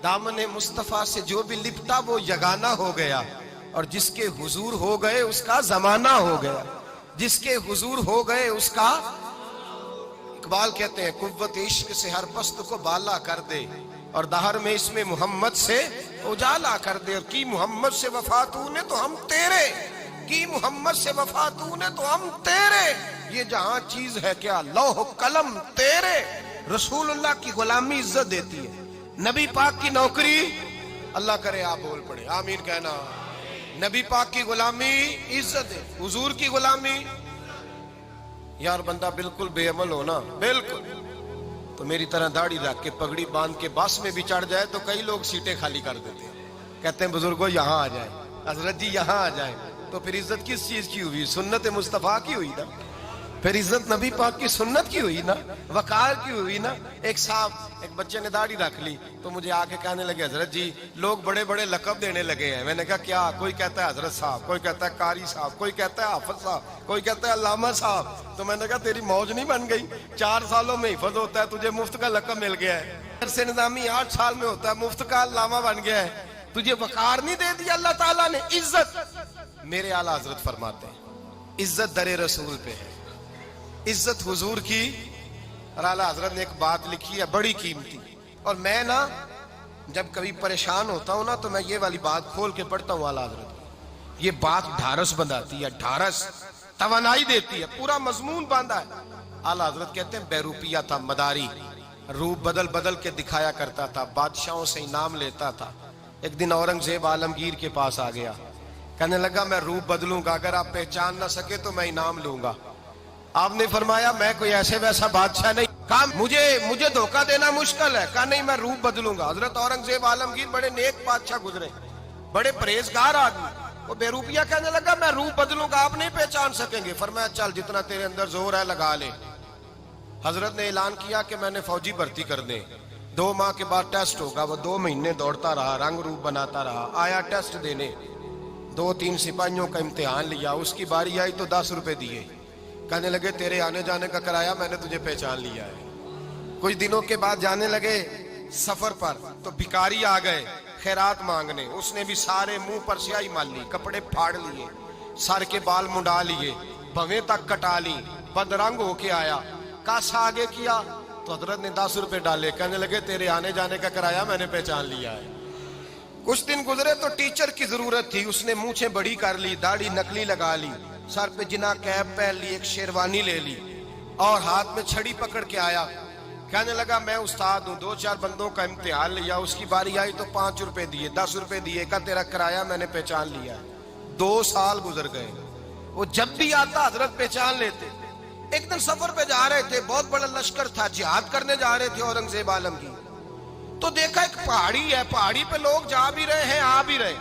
दामन मुस्तफ़ा से जो भी लिपटा वो यगाना हो गया, और जिसके हुजूर हो गए उसका जमाना हो गया, जिसके हुजूर हो गए उसका। इकबाल कहते हैं कुव्वत इश्क से हर पस्त को बाला कर दे, और दहर में इसमें मोहम्मद से उजाला कर दे। और की मोहम्मद से वफा तूने तो हम तेरे, की मोहम्मद से वफा तूने तो हम तेरे, ये जहां चीज है क्या लौह कलम तेरे। रसूलुल्लाह की गुलामी इज्जत देती है, नबी पाक की नौकरी, अल्लाह करे आप बोल पड़े आमीन कहना। नबी पाक की गुलामी इज्जत है, हुजूर की गुलामी। यार बंदा बिल्कुल बेअमल हो ना, बिल्कुल, तो मेरी तरह दाढ़ी रख के पगड़ी बांध के बस में भी चढ़ जाए तो कई लोग सीटें खाली कर देते हैं, कहते हैं बुजुर्गों यहाँ आ जाए, हजरत जी यहाँ आ जाए। तो फिर इज्जत किस चीज की हुई? सुन्नत मुस्तफा की हुई ना, फिर इज्जत नबी पाक की सुन्नत की हुई ना, वकार की हुई ना। एक साहब, एक बच्चे ने दाढ़ी रख ली तो मुझे आके कहने लगे हजरत जी लोग बड़े बड़े लकब देने लगे हैं। मैंने कहा क्या? कोई कहता है हजरत साहब, कोई कहता है कारी साहब, कोई कहता है हाफिज साहब, कोई कहता है अल्लामा साहब। तो मैंने कहा तेरी मौज नहीं बन गई? 4 सालों में हिफज होता है, तुझे मुफ्त का लकब मिल गया है। से निजामी 8 साल में होता है, मुफ्त का अल्लामा बन गया है, तुझे वकार नहीं दे दिया अल्लाह ताला ने, इज्जत। मेरे आला हजरत फरमाते हैं इज्जत दरे रसूल पे है, इज्जत हुजूर की। और आला हजरत ने एक बात लिखी है बड़ी कीमती, और मैं ना जब कभी परेशान होता हूं ना तो मैं ये वाली बात खोल के पढ़ता हूं आला हजरत की। ये बात ढारस बंधाती है, ढारस तवानाई देती है, पूरा मजमून बांधा है। आला हजरत कहते हैं बेरूपिया था मदारी, रूप बदल बदल के दिखाया करता था, बादशाहों से इनाम लेता था। एक दिन औरंगजेब आलमगीर के पास आ गया, कहने लगा मैं रूप बदलूंगा, अगर आप पहचान ना सके तो मैं इनाम लूंगा। आपने फरमाया मैं कोई ऐसे वैसा बादशाह नहीं, कहा मुझे धोखा देना मुश्किल है, कहा नहीं मैं रूप बदलूंगा। हजरत औरंगजेब आलमगीर बड़े नेक बादशाह गुजरे, बड़े परहेजगार आदमी, वो बेरूपिया कहने लगा मैं रूप बदलूंगा, आप नहीं पहचान सकेंगे। फरमाया चल जितना तेरे अंदर जोर है लगा ले। हजरत ने ऐलान किया कि मैंने फौजी भर्ती कर दे, 2 माह के बाद टेस्ट होगा। वो 2 महीने दौड़ता रहा, रंग रूप बनाता रहा, आया टेस्ट देने, 2-3 सिपाहियों का इम्तिहान लिया, उसकी बारी आई तो 10 रुपए दिए, कहने लगे तेरे आने जाने का कराया, मैंने तुझे पहचान लिया है। कुछ दिनों के बाद जाने लगे सफर पर, तो भिखारी आ गए खैरात मांगने, उसने भी सारे मुंह पर स्याही मार ली, कपड़े फाड़ लिए, सर के बाल मुंडा लिए, भवें तक कटा ली, बदरंग होके आया। कासा आगे किया तो हजरत ने 10 रुपए डाले, कहने लगे तेरे आने जाने का कराया, मैंने पहचान लिया है। कुछ दिन गुजरे तो टीचर की जरूरत थी, उसने मूछें बड़ी कर ली, दाढ़ी नकली लगा ली, सर पे जिना कैप पहन ली, एक शेरवानी ले ली, और हाथ में छड़ी पकड़ के आया। कहने लगा मैं उस्ताद हूँ, 2-4 बंदों का इम्तिहान लिया, उसकी बारी आई तो 5 रुपए दिए, 10 रुपए दिए, का तेरा कराया मैंने पहचान लिया। 2 साल गुजर गए, वो जब भी आता हजरत पहचान लेते। एक दिन सफर पे जा रहे थे, बहुत बड़ा लश्कर था, जिहाद करने जा रहे थे औरंगजेब आलमगीर, तो देखा एक पहाड़ी है, पहाड़ी पे लोग जा भी रहे हैं आ भी रहे।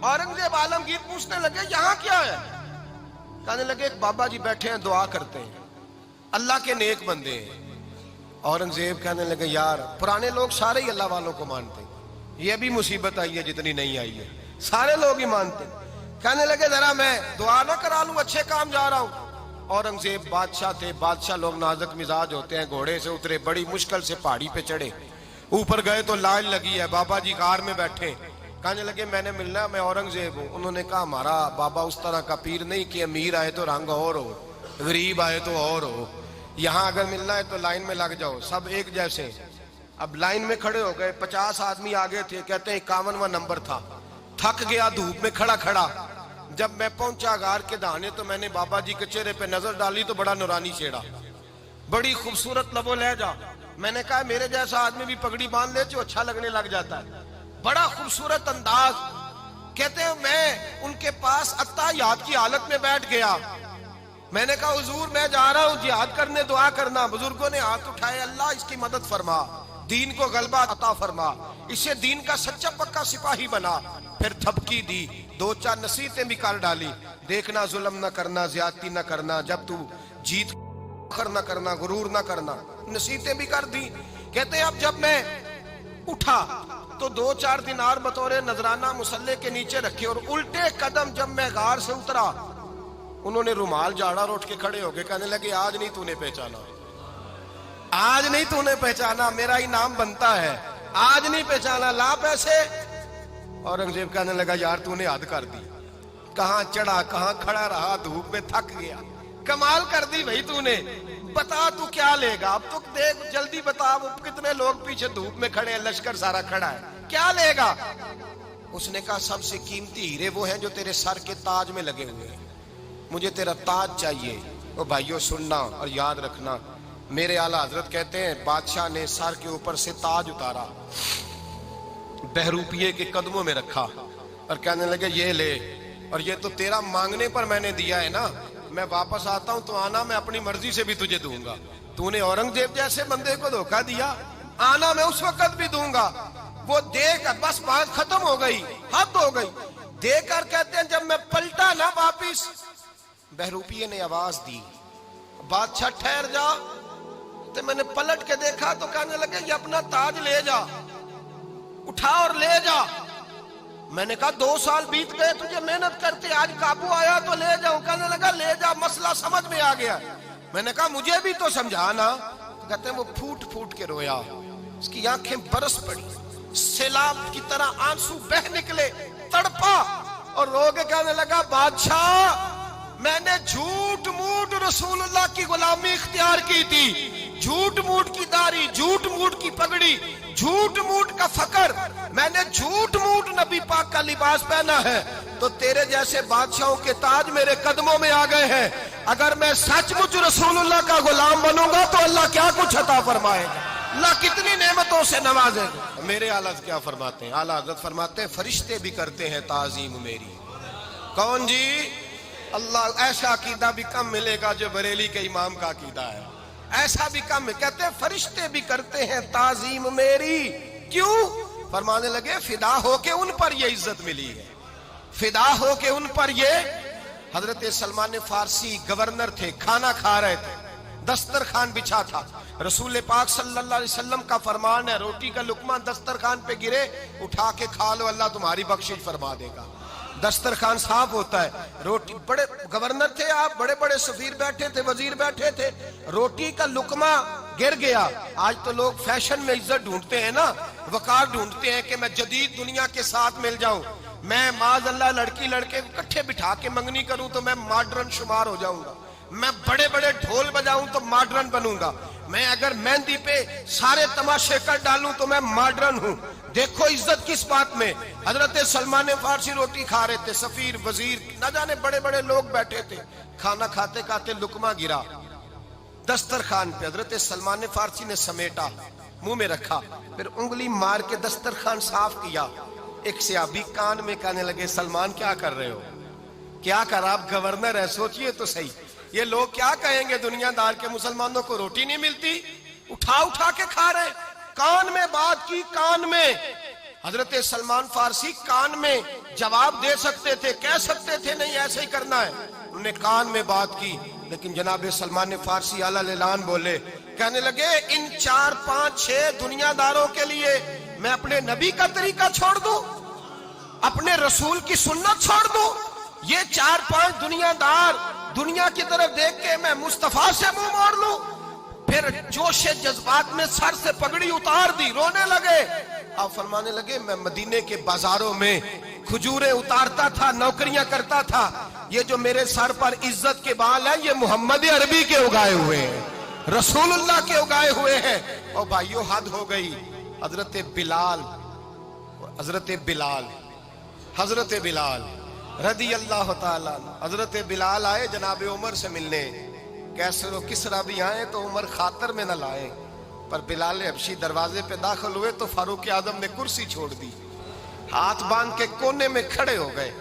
औरंगजेब आलमगीर पूछने लगे यहाँ क्या है? कहने लगे एक बाबा जी बैठे हैं दुआ करते हैं, अल्लाह के नेक बंदे हैं। औरंगजेब कहने लगे यार पुराने लोग सारे ही अल्लाह वालों को मानते, ये भी मुसीबत आई है जितनी नहीं आई है, सारे लोग ही मानते। कहने लगे जरा मैं दुआ ना करा लूं, अच्छे काम जा रहा हूं। औरंगजेब बादशाह थे, बादशाह लोग नाजुक मिजाज होते हैं, घोड़े से उतरे, बड़ी मुश्किल से पहाड़ी पे चढ़े, ऊपर गए तो लाइन लगी है, बाबा जी कार में बैठे, कहने लगे मैंने मिलना, मैं औरंगजेब हूँ। उन्होंने कहा हमारा बाबा उस तरह का पीर नहीं कि अमीर आए तो रंग और हो, गरीब आए तो और हो, यहाँ अगर मिलना है तो लाइन में लग जाओ, सब एक जैसे। अब लाइन में खड़े हो गए, 50 आदमी आगे थे, कहते हैं 51वां नंबर था, थक गया धूप में खड़ा खड़ा। जब मैं पहुंचा गार के दाने तो मैंने बाबा जी के चेहरे पे नजर डाली तो बड़ा नूरानी चेहरा, बड़ी खूबसूरत लबो लहजा। मैंने कहा मेरे जैसा आदमी भी पगड़ी बांध ले जो अच्छा लगने लग जाता है, बड़ा खूबसूरत अंदाज। कहते हैं मैं उनके पास अत्ताहियात की हालत में बैठ गया। मैंने कहा हुजूर मैं जा रहा हूँ जिहाद करने, दुआ करना। बुजुर्गों ने हाथ उठाए, अल्लाह इसकी मदद फरमा, दीन को गलबा अता फरमा, इसे दीन का सच्चा पक्का सिपाही बना। फिर थपकी दी, 2-4 नसीहतें भी कर डाली, देखना जुल्म न करना, ज्यादती न करना, जब तू जीत न करना, गुरूर न करना, नसीहतें भी कर दी। कहते हैं अब जब मैं उठा तो 2-4 दिनार बतौर नजराना मुसल्ले के नीचे रखे, और उल्टे कदम जब मैं गार से उतरा उन्होंने रुमाल झाड़ा और उठ के खड़े हो गए, कहने लगे आज नहीं तूने पहचाना, आज नहीं तूने पहचाना, मेरा इनाम बनता है। آج نہیں پہچانا، لا پیسے۔ اورنگزیب کہنے لگا یار تو نے حد کر دی، کہاں چڑھا کہاں کھڑا رہا، دھوپ میں تھک گیا، کمال کر دی بھائی تو نے، بتا تو کیا لے گا، اب تو دیکھ جلدی بتا، وہ کتنے لوگ پیچھے دھوپ میں کھڑے ہیں، لشکر سارا کھڑا ہے، کیا لے گا؟ اس نے کہا سب سے قیمتی ہیرے وہ ہیں جو تیرے سر کے تاج میں لگے ہوئے ہیں، مجھے تیرا تاج چاہیے۔ وہ بھائیوں سننا اور یاد رکھنا، میرے اعلیٰ حضرت کہتے ہیں بادشاہ نے سر کے اوپر سے تاج اتارا، بہروپیے کے قدموں میں رکھا اور کہنے لگے یہ لے، اور یہ تو تیرا مانگنے پر میں نے دیا ہے نا، میں واپس آتا ہوں تو آنا میں اپنی مرضی سے بھی تجھے دوں گا، تو نے اورنگزیب جیسے بندے کو دھوکہ دیا، آنا میں اس وقت بھی دوں گا۔ وہ دے کر بس بات ختم ہو گئی، حد ہو گئی، دے کر کہتے ہیں جب میں پلٹا نا واپس، بہروپیے نے آواز دی بادشاہ ٹھہر جا، تو میں نے پلٹ کے دیکھا تو کہنے لگے یہ اپنا تاج لے جا، اٹھا اور لے جا۔ میں نے کہا 2 سال بیت گئے تجھے محنت کرتے، آج قابو آیا تو لے جاؤں، کہنے لگا لے جا، مسئلہ سمجھ میں آ گیا۔ میں نے کہا مجھے بھی تو سمجھانا، کہتے ہیں وہ پھوٹ پھوٹ کے رویا، اس کی آنکھیں برس پڑی، سیلاب کی طرح آنسو بہ نکلے، تڑپا اور رو کے کہنے لگا بادشاہ میں نے جھوٹ موٹ رسول اللہ کی غلامی اختیار کی تھی، جھوٹ موٹ کی داڑھی، جھوٹ موٹ کی پگڑی، جھوٹ موٹ کا فقر، میں نے جھوٹ موٹ نبی پاک کا لباس پہنا ہے، تو تیرے جیسے بادشاہوں کے تاج میرے قدموں میں آ گئے ہیں، اگر میں سچ مچ رسول اللہ کا غلام بنوں گا تو اللہ کیا کچھ عطا فرمائے گا، اللہ کتنی نعمتوں سے نوازے گا۔ میرے اعلیٰ کیا فرماتے ہیں؟ اعلیٰ حضرت فرماتے ہیں فرشتے بھی کرتے ہیں تعظیم میری۔ کون جی؟ اللہ، ایسا عقیدہ بھی کم ملے گا جو بریلی کے امام کا عقیدہ ہے، ایسا بھی کم، کہتے ہیں فرشتے بھی کرتے ہیں تعظیم میری، کیوں؟ فرمانے لگے فدا ہو کے ان پر یہ عزت ملی ہے، فدا ہو کے ان پر یہ۔ حضرت سلمان فارسی گورنر تھے، کھانا کھا رہے تھے، دسترخوان بچھا تھا، رسول پاک صلی اللہ علیہ وسلم کا فرمان ہے روٹی کا لقمہ دسترخوان پہ گرے اٹھا کے کھا لو، اللہ تمہاری بخشش فرما دے گا، دسترخوان صاف ہوتا ہے۔ روٹی، بڑے گورنر تھے آپ، بڑے بڑے سفیر بیٹھے تھے، وزیر بیٹھے تھے، روٹی کا لقمہ گر گیا۔ آج تو لوگ فیشن میں عزت ڈھونڈتے ہیں نا، وقار ڈھونڈتے ہیں کہ میں جدید دنیا کے ساتھ مل جاؤں، میں معاذ اللہ لڑکی لڑکے اکٹھے بٹھا کے منگنی کروں تو میں ماڈرن شمار ہو جاؤں گا، میں بڑے بڑے ڈھول بجاؤں تو ماڈرن بنوں گا، میں اگر مہندی پہ سارے تماشے کر ڈالوں تو میں ماڈرن ہوں۔ دیکھو عزت کس بات میں۔ حضرت سلمان فارسی روٹی کھا رہے تھے، سفیر وزیر نہ جانے بڑے بڑے لوگ بیٹھے تھے، کھانا کھاتے کھاتے لقمہ گرا دسترخوان پہ، حضرت سلمان فارسی نے سمیٹا، منہ میں رکھا، پھر انگلی مار کے دسترخوان صاف کیا۔ ایک صحابی کان میں کہنے لگے سلمان کیا کر رہے ہو، کیا کر، آپ گورنر ہے، سوچئے تو صحیح، یہ لوگ کیا کہیں گے دنیا دار کے، مسلمانوں کو روٹی نہیں ملتی، اٹھا اٹھا کے کھا رہے۔ کان میں بات کی، کان میں۔ حضرت سلمان فارسی کان میں جواب دے سکتے تھے، کہہ سکتے تھے نہیں ایسے ہی کرنا ہے، انہوں نے کان میں بات کی، لیکن جناب سلمان فارسی اعلیٰ اعلان بولے، کہنے لگے ان 4 5 6 دنیا داروں کے لیے میں اپنے نبی کا طریقہ چھوڑ دوں، اپنے رسول کی سنت چھوڑ دوں، یہ 4 5 دنیا دار دنیا کی طرف دیکھ کے میں مصطفیٰ سے منہ موڑ لوں؟ پھر جوش جذبات میں سر سے پگڑی اتار دی، رونے لگے۔ آپ فرمانے لگے میں مدینے کے بازاروں میں کھجوریں اتارتا تھا، نوکریاں کرتا تھا، یہ جو میرے سر پر عزت کے بال ہیں یہ محمد عربی کے اگائے ہوئے ہیں، رسول اللہ کے اگائے ہوئے ہیں۔ اور بھائیو حد ہو گئی۔ حضرت بلال رضی اللہ تعالیٰ، حضرت بلال آئے جناب عمر سے ملنے، کیسر و کسرا بھی آئے تو عمر خاطر میں نہ لائے، پر بلال حبشی دروازے پہ داخل ہوئے تو فاروق اعظم نے کرسی چھوڑ دی، ہاتھ باندھ کے کونے میں کھڑے ہو گئے،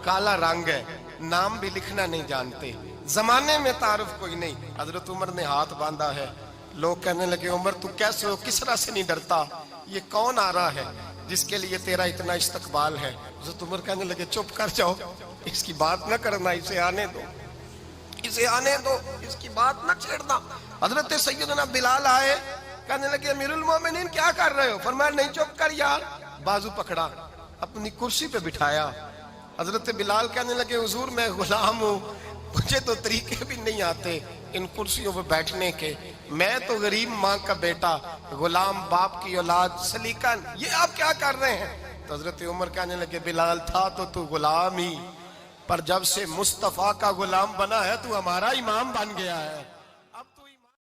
کالا رنگ ہے، نام بھی لکھنا نہیں جانتے، زمانے میں تعارف کوئی نہیں۔ حضرت عمر نے ہاتھ باندھا ہے، لوگ کہنے لگے عمر تو کیسے ہو کسرا سے نہیں ڈرتا، یہ کون آ رہا ہے جس کے لیے تیرا اتنا استقبال ہے؟ حضرت عمر کہنے لگے چپ کر جاؤ، اس کی بات نہ کرنا، اسے آنے دو، اسے آنے دو، اس کی بات نہ چھیڑنا۔ حضرت سیدنا بلال آئے، کہنے لگے امیر المومنین کیا کر رہے ہو؟ فرمایا نہیں چپ کر یار، بازو پکڑا، اپنی کرسی پہ بٹھایا، حضرت بلال کہنے لگے حضور میں غلام ہوں، مجھے تو طریقے بھی نہیں آتے ان کرسیوں پہ بیٹھنے کے، میں تو غریب ماں کا بیٹا، غلام باپ کی اولاد، سلیقہ یہ آپ کیا کر رہے ہیں؟ تو حضرت عمر کہنے لگے بلال تھا تو غلام ہی، پر جب سے مصطفیٰ کا غلام بنا ہے تو ہمارا امام بن گیا ہے۔